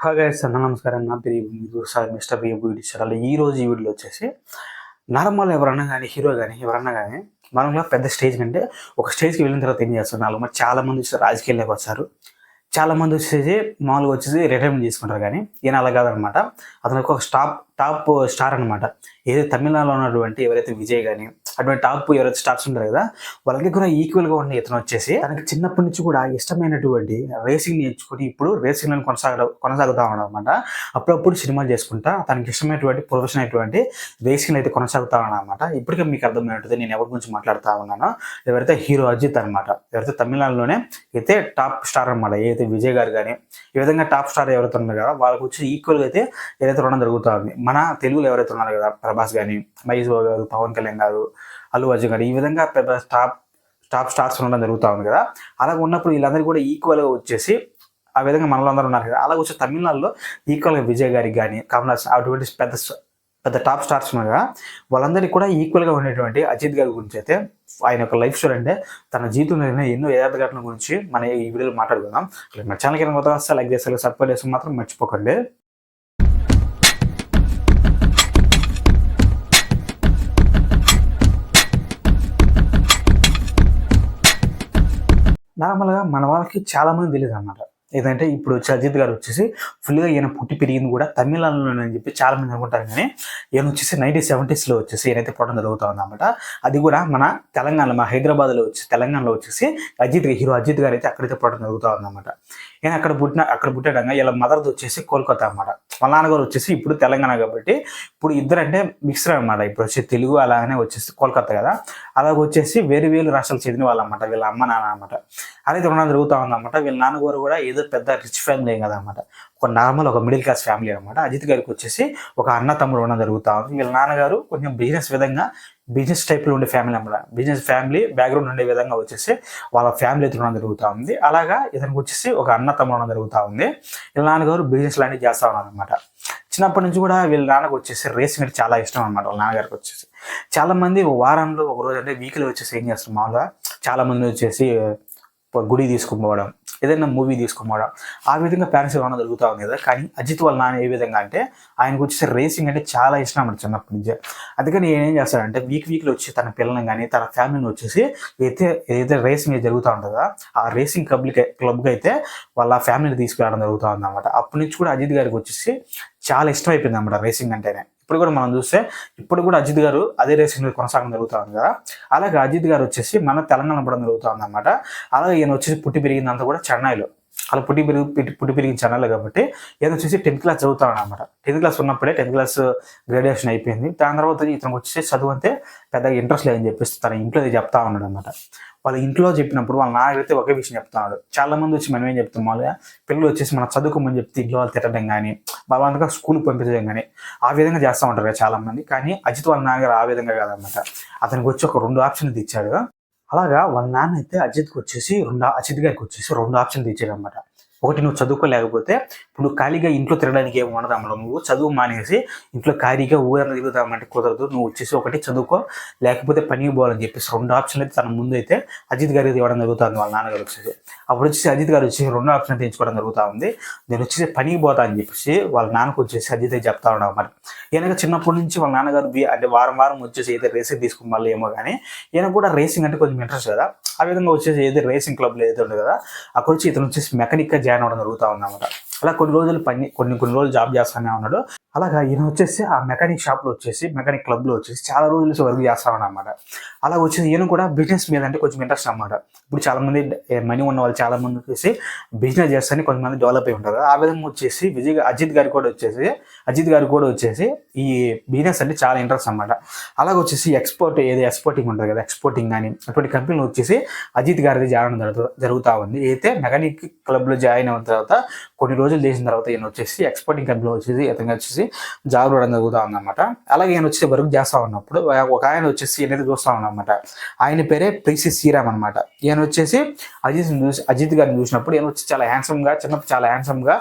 Hi guys అందరూ నమస్కారం. నా పేరు మీరు sir mister Rio beauty channel. ఈరోజు ఈ వీడియోలో వచ్చేసి నార్మల్ ఎవరన్నా కానీ హీరో కానీ ఎవరన్నా కానీ మనలో పెద్ద స్టేజ్ కంటే ఒక స్టేజ్కి వెళ్ళిన తర్వాత ఏం చేస్తున్నారు. మరి చాలా మంది వచ్చి రాజకీయాల్లోకి వచ్చారు, చాలా మంది వచ్చేసి మామూలుగా వచ్చేసి రిటైర్మెంట్ తీసుకుంటారు. కానీ ఈయన అలా కాదనమాట. అతను ఒక టాప్ స్టార్ అనమాట. ఏదైతే తమిళనాడులో ఉన్నటువంటి ఎవరైతే విజయ్ కానీ అటువంటి టాప్ ఎవరైతే స్టార్స్ ఉంటారు కదా, వాళ్ళకి కూడా ఈక్వల్గా ఉండే ఇతను వచ్చేసి తనకి చిన్నప్పటి నుంచి కూడా ఇష్టమైనటువంటి రేసింగ్ నేర్చుకుని ఇప్పుడు రేసింగ్ కొనసాగుతా ఉన్నాడు అనమాట. అప్పుడప్పుడు సినిమాలు చేసుకుంటా తనకి ఇష్టమైనటువంటి ప్రొఫెషన్ అయినటువంటి రేసింగ్ అయితే కొనసాగుతా ఉన్నాడు అనమాట. ఇప్పటికే మీకు అర్థమైనట్టుంది నేను ఎవరి గురించి మాట్లాడుతూ ఉన్నానో. ఎవరైతే హీరో అజిత్ అనమాట. ఎవరైతే తమిళనాడులోనే అయితే టాప్ స్టార్ అనమాట. ఏదైతే విజయ్ గారు కానీ ఈ విధంగా టాప్ స్టార్ ఎవరైతే ఉన్నారు కదా, వాళ్ళకి వచ్చి ఈక్వల్గా అయితే ఏదైతే ఉండడం జరుగుతూ ఉంది. మన తెలుగులో ఎవరైతే ఉన్నారు కదా, ప్రభాస్ కానీ, మహేష్ బాబు గారు, పవన్ కళ్యాణ్ గారు, అల్లు అర్జున్ గారు, ఈ విధంగా పెద్ద టాప్ స్టార్స్ ఉండడం జరుగుతూ ఉంది కదా. అలాగ ఉన్నప్పుడు వీళ్ళందరూ కూడా ఈక్వల్గా వచ్చేసి ఆ విధంగా మనలో అందరూ ఉన్నారు కదా. అలాగ వచ్చి తమిళనాడులో ఈక్వల్గా విజయ్ గారికి కానీ, కమల్ హాసన్ అటువంటి పెద్ద టాప్ స్టార్స్ ఉన్నారు కదా, వాళ్ళందరికీ కూడా ఈక్వల్గా ఉండేటువంటి అజిత్ గారి గురించి అయితే ఆయన యొక్క లైఫ్ స్టోరీ అంటే తన జీవితంలో ఎన్నో యథార్థ ఘటనల గురించి మనం ఈ వీడియోలో మాట్లాడుకుందాం. మన ఛానల్కి కొత్త వస్తే లైక్ చేస్తారు, సబ్స్క్రైబ్ చేస్తే మాత్రం మర్చిపోకండి. నార్మల్గా మన వాళ్ళకి చాలా మంది తెలియదు అన్నమాట. ఏదంటే ఇప్పుడు వచ్చి అజిత్ గారు వచ్చేసి ఫుల్గా ఈయన పుట్టి పెరిగింది కూడా తమిళనాడులోనే అని చెప్పి చాలా మంది అనుకుంటారు. కానీ ఈయన వచ్చేసి 1970s వచ్చేసి ఈయనైతే పుట్టడం జరుగుతూ ఉందన్నమాట. అది కూడా మన తెలంగాణలో, మా హైదరాబాద్లో వచ్చి తెలంగాణలో వచ్చేసి హీరో అజిత్ గారు అయితే అక్కడైతే పుట్టడం జరుగుతూ ఉందన్నమాట. ఈయన అక్కడ పుట్టడంగా ఇలా మదర్ది వచ్చేసి కోల్కతా అన్నమాట. వాళ్ళ నాన్నగారు వచ్చేసి ఇప్పుడు తెలంగాణ కాబట్టి ఇప్పుడు ఇద్దరు అంటే మిక్సర్ అనమాట. ఇప్పుడు వచ్చి తెలుగు అలాగనే వచ్చేసి కోల్కతా కదా, అలాగ వచ్చేసి వేరు రాష్ట్రాలకు చెందిన వాళ్ళు అన్నమాట. వీళ్ళ అమ్మ నాన్న అనమాట. అదైతే ఉండడం జరుగుతూ ఉందన్నమాట. వీళ్ళ నాన్నగారు కూడా ఏదో పెద్ద రిచ్ ఫ్యామిలీ ఏం కదనమాట. ఒక మిడిల్ క్లాస్ ఫ్యామిలీ అనమాట. అజిత్ గారికి వచ్చేసి ఒక అన్న తమ్ముడు ఉండడం జరుగుతూ ఉంది. వీళ్ళ నాన్నగారు కొంచెం బిజినెస్ టైప్లో ఉండే ఫ్యామిలీ అనమాట. బిజినెస్ ఫ్యామిలీ బ్యాక్గ్రౌండ్ ఉండే విధంగా వచ్చేసి వాళ్ళ ఫ్యామిలీ అయితే ఉండడం జరుగుతూ ఉంది. అలాగా ఇతనికి వచ్చేసి ఒక అన్న తమ్ముడు ఉండడం జరుగుతూ ఉంది. వీళ్ళ నాన్నగారు బిజినెస్ లాంటివి చేస్తూ ఉన్నారు అనమాట. చిన్నప్పటి నుంచి కూడా వీళ్ళ నాన్నకు వచ్చేసి రేసింగ్ అంటే చాలా ఇష్టం అనమాట. వాళ్ళ నాన్నగారికి వచ్చేసి చాలా మంది వారంలో ఒక రోజు అంటే వీక్లీ వచ్చేసి ఏం చేస్తారు మామూలుగా చాలా మంది వచ్చేసి గుడి తీసుకుపోవడం, ఏదైనా మూవీ తీసుకుపోవడం, ఆ విధంగా పేరెంట్స్ ఏమైనా జరుగుతూ ఉంది కదా. కానీ అజిత్ వాళ్ళ నాన్న ఏ విధంగా అంటే ఆయనకు వచ్చేసి రేసింగ్ అంటే చాలా ఇష్టం అన్నమాట చిన్నప్పటి నుంచే. అందుకని ఏం చేస్తాడంటే వీక్లీ వచ్చి తన పిల్లల్ని కానీ తన ఫ్యామిలీని వచ్చేసి ఏదైతే రేసింగ్ జరుగుతూ ఉంటుందో ఆ రేసింగ్ క్లబ్కి అయితే వాళ్ళ ఫ్యామిలీని తీసుకురావడం జరుగుతూ ఉంది అనమాట. అప్పటి నుంచి కూడా అజిత్ గారికి వచ్చేసి చాలా ఇష్టం అయిపోయింది అనమాట రేసింగ్ అంటేనే. ఇప్పుడు కూడా మనం చూస్తే ఇప్పుడు కూడా అజిత్ గారు అదే రేసింగ్ కొనసాగడం జరుగుతూ ఉంది కదా. అలాగే అజిత్ గారు వచ్చేసి మన తెలంగాణ పడడం జరుగుతూ ఉంది అనమాట. అలాగే ఈయన వచ్చేసి పుట్టి పెరిగిందంతా కూడా చెన్నైలో. అలా పుట్టి పెరిగిన చెన్నైలో కాబట్టి ఈయన వచ్చేసి 10th క్లాస్ చదువుతాడు అనమాట. 10th క్లాస్ ఉన్నప్పుడే 10th క్లాస్ గ్రాడ్యుయేషన్ అయిపోయింది. దాని తర్వాత ఇతనికి వచ్చేసి చదువు అంతే పెద్దగా ఇంట్రెస్ట్ లేదని చెప్పేసి తన ఇంట్లో చెప్తా ఉన్నాడు అనమాట. వాళ్ళ ఇంట్లో చెప్పినప్పుడు వాళ్ళ నాన్నైతే ఒకే విషయం చెప్తున్నాడు. చాలా మంది వచ్చి మనం ఏం చెప్తాం, మామూలుగా పిల్లలు వచ్చేసి మనం చదువుకోమని చెప్తే ఇంట్లో వాళ్ళు తిట్టడం కానీ బలవంతంగా స్కూల్కి పంపించడం కానీ ఆ విధంగా చేస్తూ ఉంటారు కదా చాలా మంది. కానీ అజిత్ వాళ్ళ నాన్నగారు ఆ విధంగా కాదనమాట. అతనికి వచ్చి ఒక 2 ఆప్షన్లు ఇచ్చాడు. అలాగా వాళ్ళ నాన్న అయితే అజిత్ గారికి వచ్చేసి 2 ఆప్షన్లు ఇచ్చాడు అనమాట. ఒకటి, నువ్వు చదువుకోలేకపోతే ఇప్పుడు ఖాళీగా ఇంట్లో తిరగడానికి ఏమి ఉండదు అమ్మలో, నువ్వు చదువు మానేసి ఇంట్లో ఖాళీగా ఊరని తిరుగుతామంటే కుదరదు, నువ్వు వచ్చేసి ఒకటి చదువుకో లేకపోతే పనికి పోవాలని చెప్పేసి 2 ఆప్షన్లు అయితే తన ముందు అయితే అజిత్ గారికి ఇవ్వడం జరుగుతుంది వాళ్ళ నాన్నగారు వచ్చేసి. అప్పుడు వచ్చేసి అజిత్ గారు వచ్చేసి 2 ఆప్షన్ అయితే ఎంచుకోవడం జరుగుతూ ఉంది. నేను వచ్చేసి పనికి పోతా అని చెప్పేసి వాళ్ళ నాన్నకు వచ్చేసి అజిత్ అయితే చెప్తా ఉన్నాడు మరి. ఈయనగా చిన్నప్పటి నుంచి వాళ్ళ నాన్నగారు అంటే వారం వచ్చేసి అయితే రేసింగ్ తీసుకుని మళ్ళీ ఏమో కానీ ఈయన కూడా రేసింగ్ అంటే కొంచెం ఇంట్రెస్ట్ కదా. ఆ విధంగా వచ్చేసి ఏదైతే రేసింగ్ క్లబ్లో ఏదైతే ఉంది కదా, అక్కడ వచ్చి ఇతను వచ్చేసి మెకానిక్గా జాయిన్ అవ్వడం జరుగుతూ ఉందన్నమాట. అలా కొన్ని రోజులు జాబ్ చేస్తానే ఉన్నాడు. అలాగా ఈయన వచ్చేసి ఆ మెకానిక్ షాప్లో వచ్చేసి మెకానిక్ క్లబ్లో వచ్చేసి చాలా రోజులు వర్క్ చేస్తా ఉన్నాడు అనమాట. అలా వచ్చేసి ఈయన కూడా బిజినెస్ మీద అంటే కొంచెం ఇంట్రెస్ట్ అనమాట. ఇప్పుడు చాలా మంది మనీ ఉన్న వాళ్ళు చాలా మంది వచ్చేసి బిజినెస్ చేస్తారని కొంతమంది డెవలప్ అయి ఉంటారు. ఆ విధంగా వచ్చేసి అజిత్ గారు కూడా వచ్చేసి ఈ బిజినెస్ అంటే చాలా ఇంట్రెస్ట్ అనమాట. అలాగ వచ్చేసి ఎక్స్పోర్టింగ్ ఉంటుంది కదా, ఎక్స్పోర్టింగ్ కానీ అటువంటి కంపెనీలు వచ్చేసి అజిత్ గారిది జాయిన్ జరుగుతూ ఉంది. అయితే మెకానిక్ క్లబ్లో జాయిన్ అయిన తర్వాత కొన్ని రోజులు చేసిన తర్వాత ఈయన వచ్చేసి ఎక్స్పోర్టింగ్ కంపెనీలో వచ్చేసి ఇతను వచ్చేసి జాబ్ రావడం జరుగుతూ ఉందన్నమాట. అలాగే ఈయన వచ్చి వర్క్ చేస్తూ ఉన్నప్పుడు ఒక ఆయన వచ్చేసి ఈయనైతే చూస్తూ ఉన్నమాట. ఆయన పేరే ప్రీసి శ్రీరామ్ అనమాట. ఈయన వచ్చేసి అజిత్ గారిని చూసినప్పుడు ఈయన వచ్చి చాలా హ్యాండ్సమ్గా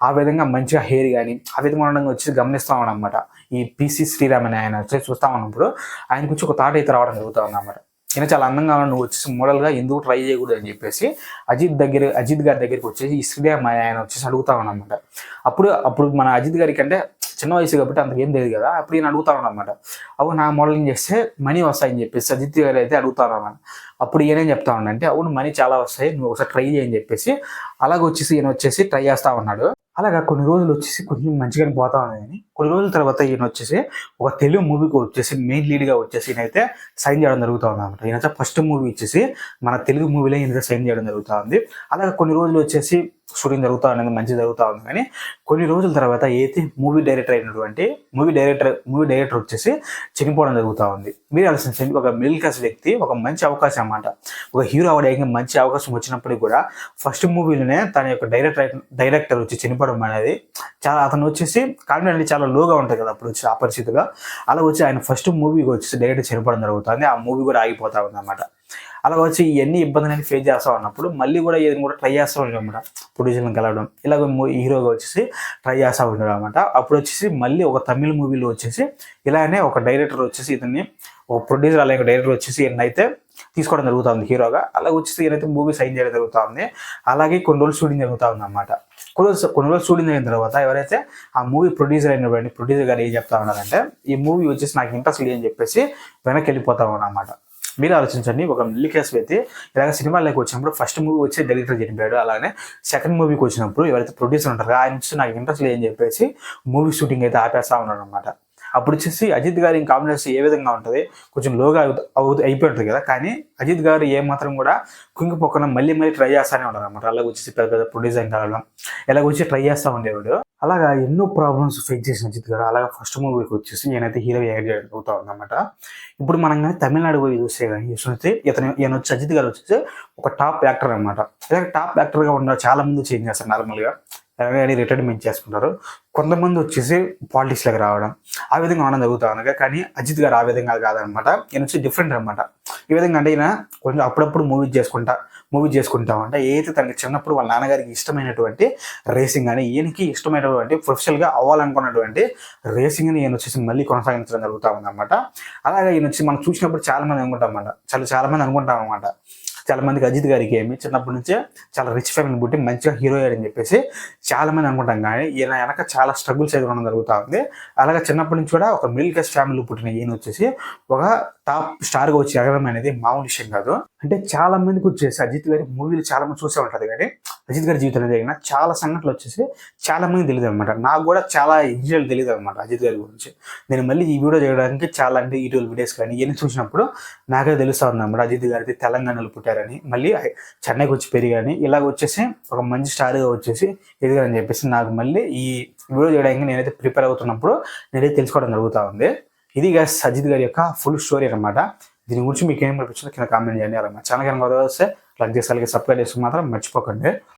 ఆ విధంగా మంచిగా హెయిర్ కానీ ఆ విధంగా ఉండడం వచ్చి గమనిస్తూ ఉన్నాం అనమాట. ఈ పిసి శ్రీరామ్ అని ఆయన వచ్చి చూస్తూ ఉన్నప్పుడు ఆయనకు వచ్చి ఒక థాట్ అయితే రావడం జరుగుతూ ఉందన్నమాట. ఈయన చాలా అందంగా ఉన్నాడు, నువ్వు వచ్చేసి మోడల్గా ఎందుకు ట్రై చేయకూడదు అని చెప్పేసి అజిత్ గారి దగ్గరికి వచ్చేసి ఈ శ్రీదేవి ఆయన వచ్చేసి అడుగుతా ఉన్నామాట. అప్పుడు మన అజిత్ గారికి అంటే చిన్న వయసు కాబట్టి అంతకేం తెలియదు కదా. అప్పుడు ఈయన అడుగుతా ఉన్నామాట, అవును నా మోడలింగ్ చేస్తే మనీ వస్తాయని చెప్పేసి అజిత్ గారు అయితే అడుగుతా ఉన్నామాట. అప్పుడు ఈయనేం చెప్తా ఉన్నాడంటే, అవును మనీ చాలా వస్తాయి, నువ్వు ఒకసారి ట్రై చేయని చెప్పేసి అలాగ వచ్చేసి ఈయన వచ్చేసి ట్రై చేస్తా ఉన్నాడు. అలాగా కొన్ని రోజులు వచ్చేసి కొంచెం మంచిగానే పోతా ఉన్నాయి. కానీ కొన్ని రోజుల తర్వాత ఈయన వచ్చేసి ఒక తెలుగు మూవీకి వచ్చేసి మెయిన్ లీడ్గా వచ్చేసి ఈయనైతే సైన్ చేయడం జరుగుతూ ఉంది అనమాట. ఈయనైతే ఫస్ట్ మూవీ వచ్చేసి మన తెలుగు మూవీలో ఈయనైతే సైన్ చేయడం జరుగుతూ ఉంది. అలాగే కొన్ని రోజులు వచ్చేసి షూటింగ్ జరుగుతూ అనేది మంచి జరుగుతూ ఉంది. కానీ కొన్ని రోజుల తర్వాత అయితే మూవీ డైరెక్టర్ వచ్చేసి చనిపోవడం జరుగుతూ ఉంది. మీరు ఆలోచించండి, ఒక మిడిల్ క్లాస్ వ్యక్తి, ఒక మంచి అవకాశం అన్నమాట, ఒక హీరో అవడానికి మంచి అవకాశం వచ్చినప్పటికీ కూడా ఫస్ట్ మూవీలోనే తన యొక్క డైరెక్టర్ వచ్చి చనిపోవడం అనేది చాలా, అతను వచ్చేసి కాన్ఫిడెంట్ చాలా లోగా ఉంటుంది కదా అప్పుడు వచ్చి ఆ పరిస్థితిలో. అలా వచ్చి ఆయన ఫస్ట్ మూవీకి వచ్చేసి డైరెక్టర్ చనిపోవడం జరుగుతుంది. ఆ మూవీ కూడా ఆగిపోతా ఉంది అన్నమాట. అలా వచ్చి ఎన్ని ఇబ్బందులని ఫేస్ చేస్తా ఉన్నప్పుడు మళ్ళీ కూడా ఏదైనా కూడా ట్రై చేస్తూ ఉంటాం అనమాట, ప్రొడ్యూసర్లను కలవడం, ఇలాగ హీరోగా వచ్చేసి ట్రై చేస్తూ ఉంటాడు అనమాట. అప్పుడు వచ్చేసి మళ్ళీ ఒక తమిళ మూవీలో వచ్చేసి ఇలానే ఒక డైరెక్టర్ వచ్చేసి ఇతన్ని, ఒక ప్రొడ్యూసర్ అలాగే డైరెక్టర్ వచ్చేసి ఈయనైతే తీసుకోవడం జరుగుతుంది హీరోగా. అలాగే వచ్చేసి ఈయనైతే మూవీ సైన్ చేయడం జరుగుతూ ఉంది. అలాగే కొన్ని రోజులు షూటింగ్ జరుగుతూ ఉంది అనమాట. కొన్ని రోజులు షూటింగ్ అయిన తర్వాత ఎవరైతే ఆ మూవీ ప్రొడ్యూసర్ గారు ఏం చెప్తా ఉన్నారంటే, ఈ మూవీ వచ్చేసి నాకు ఇంట్రెస్ట్ లేదని చెప్పేసి వెనక్కి వెళ్ళిపోతా ఉన్నామాట. మీరు ఆలోచించండి, ఒక మిడిల్ క్లాస్ వ్యక్తి ఇలాగ సినిమాలోకి వచ్చినప్పుడు ఫస్ట్ మూవీ వచ్చి డైరెక్టర్ చనిపోయాడు. అలానే సెకండ్ మూవీకి వచ్చినప్పుడు ఎవరైతే ప్రొడ్యూసర్ ఉంటారో ఆయన నుంచి నాకు ఇంట్రెస్ట్ లేదని చెప్పేసి మూవీ షూటింగ్ అయితే ఆపేస్తా ఉన్నాడు అనమాట. అప్పుడు వచ్చేసి అజిత్ గారి కాంబినేషన్ ఏ విధంగా ఉంటుంది, కొంచెం లోగా అయిపోయి ఉంటుంది కదా. కానీ అజిత్ గారు ఏమాత్రం కూడా కుంగిపోకుండా మళ్ళీ ట్రై చేస్తూనే ఉంటారు అనమాట. అలాగ వచ్చేసి పెద్ద పెద్ద ప్రొడ్యూసర్ కావడం, ఇలాగ వచ్చి ట్రై చేస్తూ ఉండేవాడు. అలాగా ఎన్నో ప్రాబ్లమ్స్ ఫేస్ చేసిన అజిత్ గారు అలాగా ఫస్ట్ మూవీకి వచ్చేసి నేనైతే హీరో అవుతా ఉందన్నమాట. ఇప్పుడు మనం కానీ తమిళనాడు పోయి చూస్తే కానీ ఈయన వచ్చి అజిత్ గారు వచ్చేసి ఒక టాప్ యాక్టర్ అనమాట. ఇలాగ టాప్ యాక్టర్గా ఉన్న చాలా మంది చేంజ్ చేస్తారు నార్మల్గా, కానీ రిటైర్మెంట్ చేసుకుంటారు. కొంతమంది వచ్చేసి పాలిటిక్స్లోకి రావడం, ఆ విధంగా ఉండడం జరుగుతూ ఉంది. కానీ అజిత్ గారు ఆ విధంగా కాదనమాట. ఈయన వచ్చి డిఫరెంట్ అనమాట. ఈ విధంగా అంటే ఈయన కొంచెం అప్పుడప్పుడు మూవీ చేసుకుంటామంట. ఏదైతే తనకి చిన్నప్పుడు వాళ్ళ నాన్నగారికి ఇష్టమైనటువంటి రేసింగ్ కానీ ఈయనకి ఇష్టమైనటువంటి ప్రొఫెషనల్గా అవ్వాలనుకున్నటువంటి రేసింగ్ని ఈయన వచ్చేసి మళ్ళీ కొనసాగించడం జరుగుతూ ఉందన్నమాట. అలాగే ఈయన వచ్చి మనం చూసినప్పుడు చాలా మంది అనుకుంటాం అనమాట, చాలా మందికి అజిత్ గారికి ఏమి చిన్నప్పటి నుంచే చాలా రిచ్ ఫ్యామిలీ పుట్టి మంచిగా హీరో అయ్యారని చెప్పేసి చాలా మంది అనుకుంటాం. కానీ ఈయన వెనక చాలా స్ట్రగుల్స్ ఎదుర్కొనడం జరుగుతూ ఉంది. అలాగే చిన్నప్పటి నుంచి కూడా ఒక మిడిల్ క్లాస్ ఫ్యామిలీ పుట్టిన ఈయన వచ్చేసి ఒక టాప్ స్టార్గా వచ్చి ఎగరడం అనేది మామూలు విషయం కాదు. అంటే చాలా మందికి వచ్చేసి అజిత్ గారి మూవీలు చాలా మంది చూసే ఉంటుంది. కానీ అజిత్ గారి జీవితంలో జరిగిన చాలా సంఘటనలు వచ్చేసి చాలా మంది తెలియదు అనమాట. నాకు కూడా చాలా ఇంజనీర్ తెలియదు అనమాట అజిత్ గారి గురించి. నేను మళ్ళీ ఈ వీడియో చేయడానికి చాలా అంటే యూట్యూబ్ వీడియోస్ కానీ ఇవన్నీ చూసినప్పుడు నాకే తెలుస్తా ఉంది అనమాట. అజిత్ గారి తెలంగాణలో పుట్టారని, మళ్ళీ చెన్నైకి వచ్చి పెరిగాని, ఇలాగ వచ్చేసి ఒక మంచి స్టార్గా వచ్చేసి ఎదిగారని చెప్పేసి నాకు మళ్ళీ ఈ వీడియో చేయడానికి నేనైతే ప్రిపేర్ అవుతున్నప్పుడు నేనైతే తెలుసుకోవడం జరుగుతూ ఉంది. ఇది గైస్ అజిత్ గారి యొక్క ఫుల్ స్టోరీ అనమాట. దీని గురించి మీకు ఏం అనిపించిందో కింద కామెంట్ చేయండి. అలా ఛానల్ కనుక వస్తే లైక్ చేసి అలాగే సబ్స్క్రైబ్ చేసుకుని మాత్రం మర్చిపోకండి.